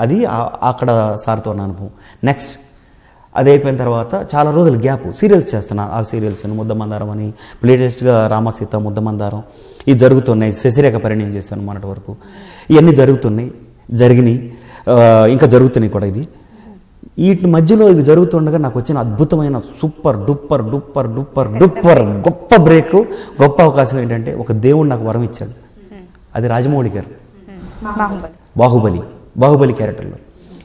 అది అక్కడ సార్తో ఉన్న అనుభవం. నెక్స్ట్ అది అయిపోయిన తర్వాత చాలా రోజులు గ్యాప్, సీరియల్స్ చేస్తున్నాను. ఆ సీరియల్స్ ముద్దమందారం అని, లేటెస్ట్గా రామసీత, ముద్దమందారం ఇవి జరుగుతున్నాయి. శశిరేఖ పరిణయం చేశాను మొన్నటి వరకు. ఇవన్నీ జరిగినాయి, ఇంకా జరుగుతున్నాయి కూడా. వీటి మధ్యలో ఇవి జరుగుతుండగా నాకు వచ్చిన అద్భుతమైన super duper duper duper duper గొప్ప బ్రేక్, గొప్ప అవకాశం ఏంటంటే ఒక దేవుడు నాకు వరం ఇచ్చాడు. అది రాజమౌళి గారు బాహుబలి క్యారెక్టర్లో.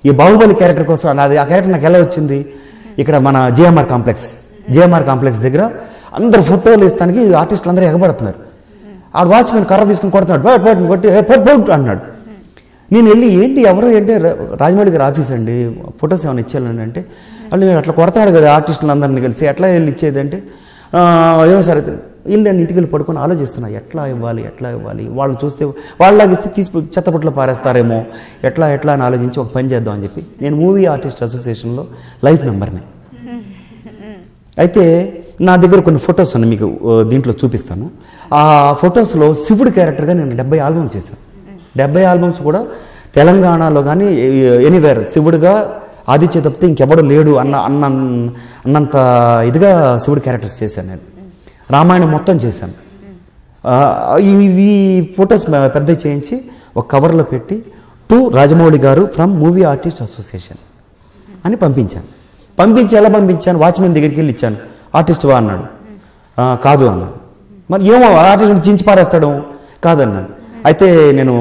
ఈ బాహుబలి క్యారెక్టర్ కోసం అది ఆ క్యారెక్టర్ నాకు ఎలా వచ్చింది, ఇక్కడ మన జిఎంఆర్ కాంప్లెక్స్ దగ్గర అందరు ఫోటోలు ఇస్తానికి ఆర్టిస్టులు అందరూ ఎగబడుతున్నారు. ఆ వాచ్మెన్ కర్ర తీసుకుని కొడుతున్నాడు, కొట్టి అన్నాడు. నేను వెళ్ళి ఏంటి రాజమౌళి గారి ఆఫీస్ అండి, ఫొటోస్ ఏమైనా ఇచ్చేయాలండి అంటే, వాళ్ళు అట్లా కొడతాడు కదా ఆర్టిస్టులు అందరినీ కలిసి, ఎట్లా వెళ్ళి ఇచ్చేది అంటే, ఏమో సరే వీళ్ళు నేను ఇంటికి వెళ్ళి పడుకొని ఆలోచిస్తున్నా ఎట్లా ఇవ్వాలి. వాళ్ళని చూస్తే వాళ్ళలాగా ఇస్తే తీసి చెత్తపుట్లో పారేస్తారేమో, ఎట్లా అని ఆలోచించి ఒక పని చేద్దాం అని చెప్పి నేను మూవీ ఆర్టిస్ట్ అసోసియేషన్లో లైఫ్ మెంబర్ని. అయితే నా దగ్గర కొన్ని ఫొటోస్ ఉన్నాయి, మీకు దీంట్లో చూపిస్తాను. ఆ ఫొటోస్లో శివుడి క్యారెక్టర్గా నేను 70 ఆల్బమ్స్ చేశాను. 70 ఆల్బమ్స్ కూడా తెలంగాణలో కానీ ఎనీవేర్ శివుడిగా ఆదిత్య తప్పితే ఇంకెవడు లేడు అన్నంత ఇదిగా శివుడి క్యారెక్టర్స్ చేశాను. నేను రామాయణం మొత్తం చేశాను. ఈ ఫొటోస్ పెద్ద చేయించి ఒక కవర్లో పెట్టి టు రాజమౌళి గారు ఫ్రమ్ మూవీ ఆర్టిస్ట్ అసోసియేషన్ అని పంపించాను. ఎలా పంపించాను, వాచ్మెన్ దగ్గరికి వెళ్ళి ఇచ్చాను. ఆర్టిస్ట్ వా అన్నాడు, కాదు అన్నాడు. మరి ఏమో ఆర్టిస్ట్ చించి పారేస్తాడు, కాదన్నాడు. అయితే నేను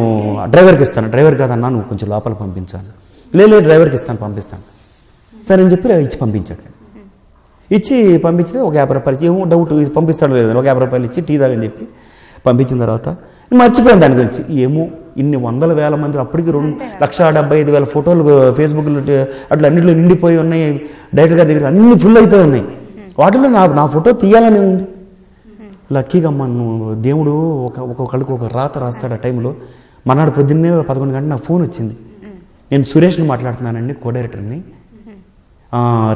డ్రైవర్కి ఇస్తాను. డ్రైవర్ కాదన్నా, నువ్వు కొంచెం లోపల పంపించాను. లేదు డ్రైవర్కి పంపిస్తాను సరే అని చెప్పి ఇచ్చి పంపించాడు. పంపించితే ఒక 50 రూపాయలు ఏమో డౌట్ పంపిస్తాడు లేదు, ఒక 50 రూపాయలు ఇచ్చి టీ తాగని చెప్పి పంపించిన తర్వాత మర్చిపోయాను దాని గురించి. ఏమో ఇన్ని 100,000 మంది, అప్పటికి 2,75,000 ఫోటోలు ఫేస్బుక్లో అట్లా అన్నింటిలో నిండిపోయి ఉన్నాయి. డైరెక్టర్ గారి దగ్గర అన్ని ఫుల్ అయిపోయి ఉన్నాయి. వాటిలో నా ఫోటో తీయాలని ఉంది. లక్కీగా అమ్మ నువ్వు దేవుడు ఒక్కొక్కళ్ళకి ఒక రాత రాస్తాడు. ఆ టైంలో మనాడు పొద్దున్నే 11 గంటలకు నాకు ఫోన్ వచ్చింది. నేను సురేష్ని మాట్లాడుతున్నానండి, కో డైరెక్టర్ని,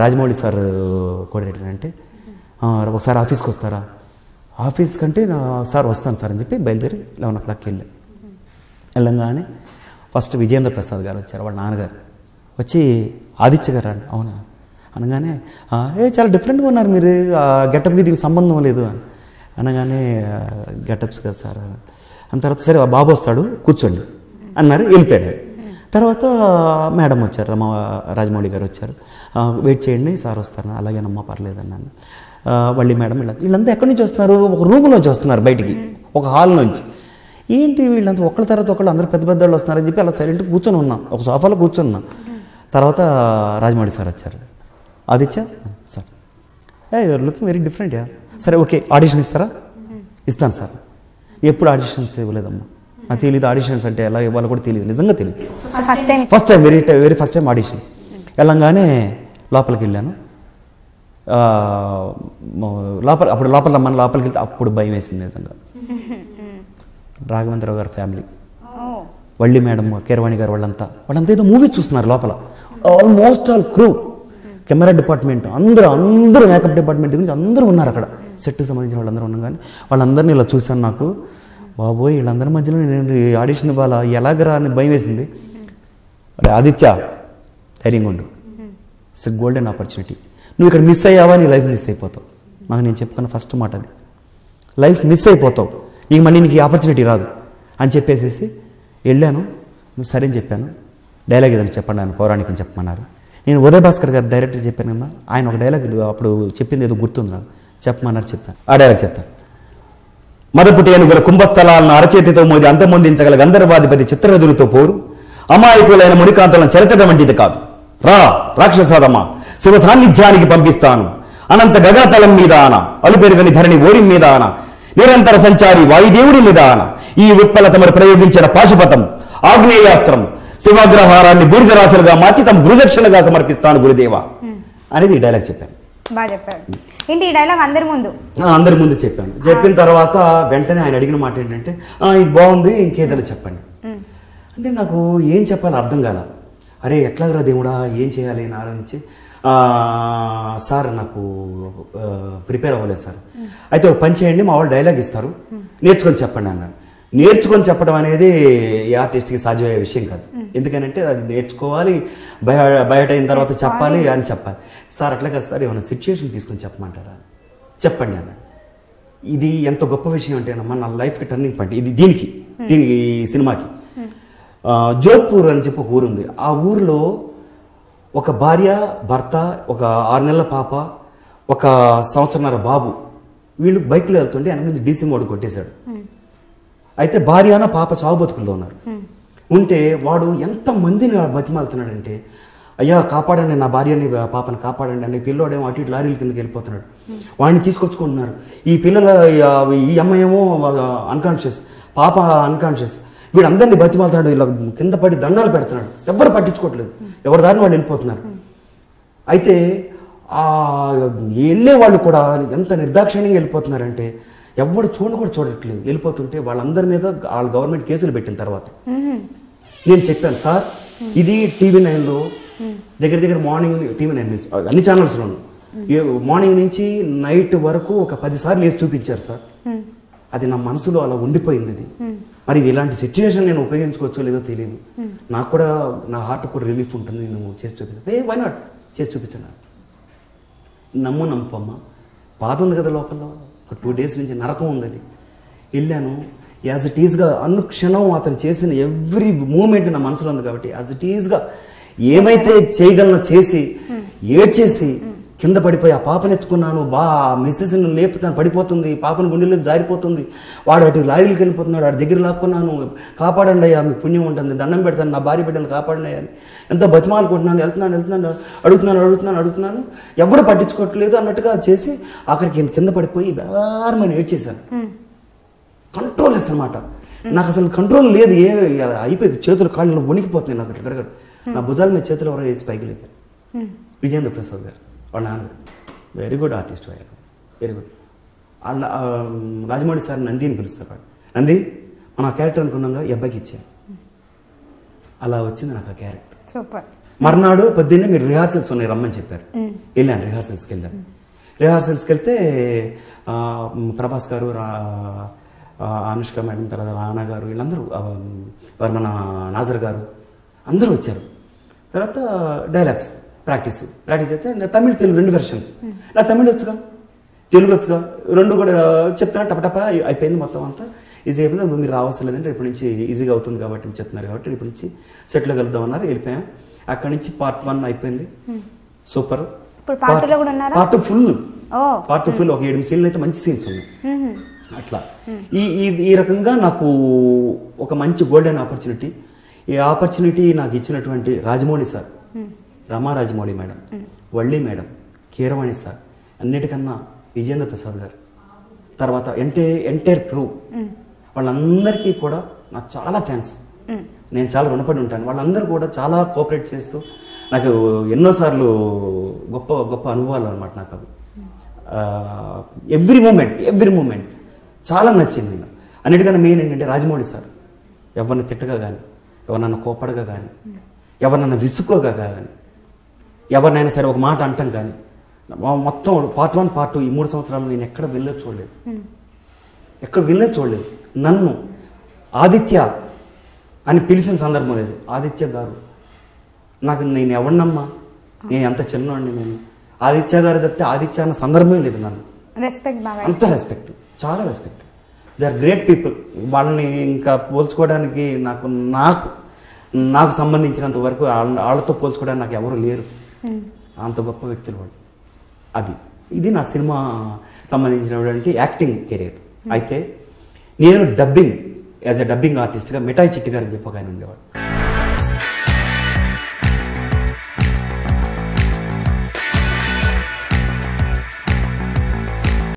రాజమౌళి సార్ కో డైరెక్టర్ అంటే, ఒకసారి ఆఫీస్కి వస్తారా? ఆఫీస్ కంటే సార్ వస్తాను సార్ అని చెప్పి బయలుదేరి 11 o'clockకి వెళ్ళంగానే ఫస్ట్ విజేంద్ర ప్రసాద్ గారు వచ్చారు, వాళ్ళ నాన్నగారు వచ్చి, ఆదిత్య గారు అండి, అవునా అనగానే, చాలా డిఫరెంట్గా ఉన్నారు మీరు, గెటప్కి దీనికి సంబంధం లేదు అని అనగానే, గెటప్స్ కదా సార్ అని. తర్వాత సరే బాబు వస్తాడు కూర్చోండి అన్నారు, వెళ్ళిపోయాడు. తర్వాత మేడం వచ్చారు, రాజమౌళి గారు వచ్చారు, వెయిట్ చేయండి సార్ వస్తారు. అలాగేనమ్మా పర్లేదు అన్నాను. మళ్ళీ మేడం వీళ్ళంతా ఎక్కడి నుంచి వస్తున్నారు, ఒక రూమ్లోంచి వస్తున్నారు బయటికి, ఒక హాల్ నుంచి. ఏంటి వీళ్ళంతా ఒకళ్ళ తర్వాత ఒకళ్ళు అందరూ పెద్ద వాళ్ళు వస్తున్నారని చెప్పి అలా సైలెంట్గా కూర్చొని ఉన్నాం, ఒక సోఫాలో కూర్చొని ఉన్నాం. తర్వాత రాజమౌళి సార్ వచ్చారు. Aditya sir, your looking very different yeah. సరే ఓకే, ఆడిషన్ ఇస్తారా? ఇస్తాను సార్. ఎప్పుడు ఆడిషన్స్ ఇవ్వలేదమ్మా, నాకు తెలియదు ఆడిషన్స్ అంటే ఎలా ఇవ్వాలో కూడా తెలియదు, నిజంగా తెలియదు. First time very first time audition. వెళ్ళంగానే లోపలికి వెళ్ళాను. లోపల మన లోపలికి వెళ్తే అప్పుడు భయం వేసింది నిజంగా. రాఘవేంద్రరావు గారి ఫ్యామిలీ, వల్లి మేడం, కీరవాణి గారు, వాళ్ళంతా ఏదో మూవీ చూస్తున్నారు లోపల. Almost all crew, camera department అందరూ మేకప్ డిపార్ట్మెంట్ గురించి అందరూ ఉన్నారు అక్కడ, సెట్కి సంబంధించిన వాళ్ళందరూ ఉన్నాం. కానీ వాళ్ళందరినీ ఇలా చూశాను. నాకు బాబోయ్ వీళ్ళందరి మధ్యలో నేను ఆడిషన్ ఇవ్వాలా, ఎలాగరా అని భయం వేసింది. అరే ఆదిత్య ధైర్యంగా ఉండు, ఇట్స్ గోల్డెన్ ఆపర్చునిటీ. నువ్వు ఇక్కడ మిస్ అయ్యావా, నీ లైఫ్ మిస్ అయిపోతావు. నాకు నేను చెప్పుకున్న ఫస్ట్ మాట అది, లైఫ్ మిస్ అయిపోతావు, నీకు మళ్ళీ నీకు ఈ ఆపర్చునిటీ రాదు అని చెప్పేసేసి వెళ్ళాను. నువ్వు సరే అని చెప్పాను. డైలాగ్ ఏదైనా చెప్పండి ఆయన పౌరాణికం చెప్పమన్నారు. నేను ఉదయ్ భాస్కర్ గారు డైరెక్టర్ చెప్పాను కదా, ఆయన ఒక డైలాగ్ అప్పుడు చెప్పింది ఏదో గుర్తుంది నాకు, చెప్పమన్నారు, చెప్తాను. ఆ డైలాగ్ చెప్తాను. మదపుటి ఏనుగుల కుంభస్థలాలను అరచేతితో మోది అంతమొందించగల గంధర్వాధిపతి చిత్రరథులతో పోరు అమాయకులైన మునికాంతలను చెరచడం వంటిది కాదు. రా రాక్షసాదమా, శివ సాన్నిధ్యానికి పంపిస్తాను. అనంత గగనతలం మీద ఆన, అలుపెరుగని ధరణి ఓరి మీద ఆన, నిరంతర సంచారి వాయుదేవుడి మీద ఆన, ఈ ఉత్పల తమరు ప్రయోగించిన పాశుపతం ఆగ్నేయాస్త్రం శివాగ్రహారాన్ని బూడిద రాశులుగా మార్చి తమ గురుదక్షిణగా సమర్పిస్తాను గురుదేవ అనేది ఈ డైలాగ్ చెప్పాను. బాగా చెప్పారు. ఏంటి ఈ డైలాగ్ అందరి ముందు చెప్పాను. చెప్పిన తర్వాత వెంటనే ఆయన అడిగిన మాట ఏంటంటే, ఇది బాగుంది, ఇంకేదైనా చెప్పండి అంటే నాకు ఏం చెప్పాలో అర్థం కాల. అరే ఎట్లాగరా దేవుడా, ఏం చేయాలి అని ఆలోచించి, సార్ నాకు ప్రిపేర్ అవ్వలేదు సార్, అయితే ఒక పని చేయండి, మా వాళ్ళు డైలాగ్ ఇస్తారు నేర్చుకొని చెప్పండి అన్నారు. నేర్చుకొని చెప్పడం అనేది ఈ ఆర్టిస్ట్కి సాధ్యమయ్యే విషయం కాదు. ఎందుకనంటే అది నేర్చుకోవాలి, బయట అయిన తర్వాత చెప్పాలి అని చెప్పాలి. సార్ అట్లా కాదు సార్, ఏమైనా సిచ్యుయేషన్ తీసుకొని చెప్పమంటారా, చెప్పండి అన్న. ఇది ఎంత గొప్ప విషయం అంటే మన లైఫ్కి టర్నింగ్ పాయింట్ ఇది. దీనికి ఈ సినిమాకి జోధ్పూర్ అని చెప్పి ఒక ఊరు ఉంది. ఆ ఊరిలో ఒక భార్య, భర్త, ఒక 6 నెలల పాప, ఒక 1.5 సంవత్సరాల బాబు, వీళ్ళు బైక్లో వెళ్తుంటే వెనక నుంచి డీసీ మోడ్ కొట్టేశాడు. అయితే భార్యన పాప చావు బతుకుల్లో ఉన్నారు. ఉంటే వాడు ఎంతమందిని బతిమాలుతున్నాడంటే, అయ్యా కాపాడండి నా భార్యని పాపని కాపాడండి అని. పిల్లోడేమో అటు ఇటు లారీల కిందకి వెళ్ళిపోతున్నాడు. వాడిని తీసుకొచ్చుకుంటున్నారు. ఈ పిల్లల ఈ అమ్మాయి ఏమో అన్కాన్షియస్, పాప అన్కాన్షియస్. వీడందరినీ బతిమాలుతున్నాడు, ఇలా కింద పడి దండాలు పెడుతున్నాడు. ఎవరు పట్టించుకోవట్లేదు, ఎవరి దారిని వాళ్ళు వెళ్ళిపోతున్నారు. అయితే వెళ్ళే వాళ్ళు కూడా ఎంత నిర్దాక్షిణ్యంగా వెళ్ళిపోతున్నారంటే ఎవరు కూడా చూడట్లేదు. వెళ్ళిపోతుంటే వాళ్ళందరి మీద వాళ్ళ గవర్నమెంట్ కేసులు పెట్టిన తర్వాత నేను చెప్పాను, సార్ ఇది TV9లో దగ్గర మార్నింగ్ TV9 అన్ని ఛానల్స్లోనూ మార్నింగ్ నుంచి నైట్ వరకు ఒక 10 సార్లు వేసి చూపించారు సార్. అది నా మనసులో అలా ఉండిపోయింది. అది మరి ఇది ఇలాంటి సిచ్యువేషన్ నేను ఉపయోగించుకోవచ్చో లేదో తెలియదు. నాకు కూడా నా హార్ట్ కూడా రిలీఫ్ ఉంటుంది. నేను చేసి చూపిస్తాను, వై నాట్ చేసి చూపించాను. నమ్మమ్మ బాధ ఉంది కదా లోపల. ఒక 2 days నుంచి నరకం ఉంది. అది వెళ్ళాను. యాజ్ ఇట్ ఈజ్గా అనుక్షణం అతను చేసిన ఎవ్రీ మూమెంట్ నా మనసులో ఉంది కాబట్టి యాజ్ ఇట్ ఈజ్గా ఏమైతే చేయగలనో చేసి ఏడ్చేసి కింద పడిపోయి ఆ పాపను ఎత్తుకున్నాను. మిస్సెస్ని లేపుతాను, పడిపోతుంది, పాపను గుండెలోకి జారిపోతుంది. వాడు అటు లారీలకు వెళ్ళిపోతున్నాడు. వాడి దగ్గర లాక్కున్నాను, కాపాడండి అయ్యా మీకు పుణ్యం ఉంటుంది, దండం పెడతాను, నా భార్య బిడ్డలు కాపాడండి అని ఎంతో బతిమాలుకుంటున్నాను. అడుగుతున్నాను. ఎవరు పట్టించుకోవట్లేదు అన్నట్టుగా చేసి ఆఖరికి కింద పడిపోయి బేరమని ఏడ్చేశాను. కంట్రోల్ అనమాట. నాకు అసలు కంట్రోల్ లేదు. అయిపోయి చేతులు కాళ్ళు వణికిపోతున్నాయి నాకు. ఇక్కడ నా భుజాల మీద చేతులు ఎవరో వేసి పైకి లేపారు. విజయేంద్ర ప్రసాద్ గారు వాళ్ళ నాన్న very good artist, very good. వాళ్ళ రాజమౌళి సార్ నంది అని పిలుస్తారు. వాడు నంది మనం ఆ క్యారెక్టర్ అనుకున్నాగా ఈ అబ్బాయికి ఇచ్చాను. అలా వచ్చింది నాకు ఆ క్యారెక్టర్. సూపర్. మర్నాడు పొద్దున్నే మీరు రిహార్సల్స్ ఉన్నాయి రమ్మని చెప్పారు. వెళ్ళాను, రిహార్సల్స్కి వెళ్ళాను. రిహార్సల్స్కి వెళ్తే ప్రభాస్ గారు, అనుష్క మేడం, తర్వాత రానా గారు, వీళ్ళందరూ, మన నాజర్ గారు అందరూ వచ్చారు. తర్వాత డైలాగ్స్ ప్రాక్టీస్ చేస్తే తమిళ్ తెలుగు 2 వెర్షన్స్. నా తమిళ్ వచ్చుగా, తెలుగు వచ్చుగా, 2 కూడా చెప్తున్నా. టపటప అయిపోయింది మొత్తం అంతా. ఈజీ అయిపోయింది. మీరు రావాల్సిన లేదంటే రేపు నుంచి ఈజీగా అవుతుంది కాబట్టి చెప్తున్నారు కాబట్టి రేపు నుంచి సెట్లో కలుద్దామన్నారు. వెళ్ళిపోయాం. అక్కడి నుంచి Part 1 అయిపోయింది. సూపర్. పార్ట్ ఫుల్ ఒక 7 సీన్లు అయితే మంచి సీన్స్ ఉన్నాయి. అట్లా ఈ రకంగా నాకు ఒక మంచి గోల్డెన్ ఆపర్చునిటీ. ఈ ఆపర్చునిటీ నాకు ఇచ్చినటువంటి Rajamouli sir, Rama Rajamouli madam, Valli madam, Keeravani sir, అన్నిటికన్నా విజయేంద్ర ప్రసాద్ గారు, తర్వాత ఎంటైర్ క్రూ, వాళ్ళందరికీ కూడా నాకు చాలా థ్యాంక్స్. నేను చాలా రుణపడి ఉంటాను. వాళ్ళందరూ కూడా చాలా కోఆపరేట్ చేస్తూ నాకు ఎన్నోసార్లు గొప్ప గొప్ప అనుభవాలు అనమాట. నాకు అవి ఎవ్రీ మూమెంట్ చాలా నచ్చింది. అన్నిటికన్నా మెయిన్ ఏంటంటే రాజమౌళి సార్ ఎవరిని తిట్టగా కానీ, ఎవరినన్నా కోపడగా కానీ, ఎవరినన్నా విసుక్కోగా కానీ, ఎవరినైనా సరే ఒక మాట అంటాం కానీ, మొత్తం Part 1, Part 2 ఈ 3 సంవత్సరాలు నేను ఎక్కడ వెళ్ళేది చూడలేదు. నన్ను ఆదిత్య అని పిలిచిన సందర్భం లేదు. ఆదిత్య గారు నేను ఎవరినమ్మా, నేను ఎంత చిన్నవాడిని, నేను ఆదిత్య గారు తప్పితే ఆదిత్య అన్న సందర్భమే లేదు. నన్ను అంత రెస్పెక్ట్, చాలా respect. They are great people. వాళ్ళని ఇంకా పోల్చుకోవడానికి నాకు సంబంధించినంత వరకు వాళ్ళతో పోల్చుకోవడానికి నాకు ఎవరు లేరు. అంత గొప్ప వ్యక్తులు వాళ్ళు. ఇది నా సినిమా సంబంధించినటువంటి యాక్టింగ్ కెరీర్. అయితే నేను యాజ్ ఎ డబ్బింగ్ ఆర్టిస్ట్గా మిఠాయి చిట్టి గారు అని చెప్పి ఒక ఆయన ఉండేవాడు.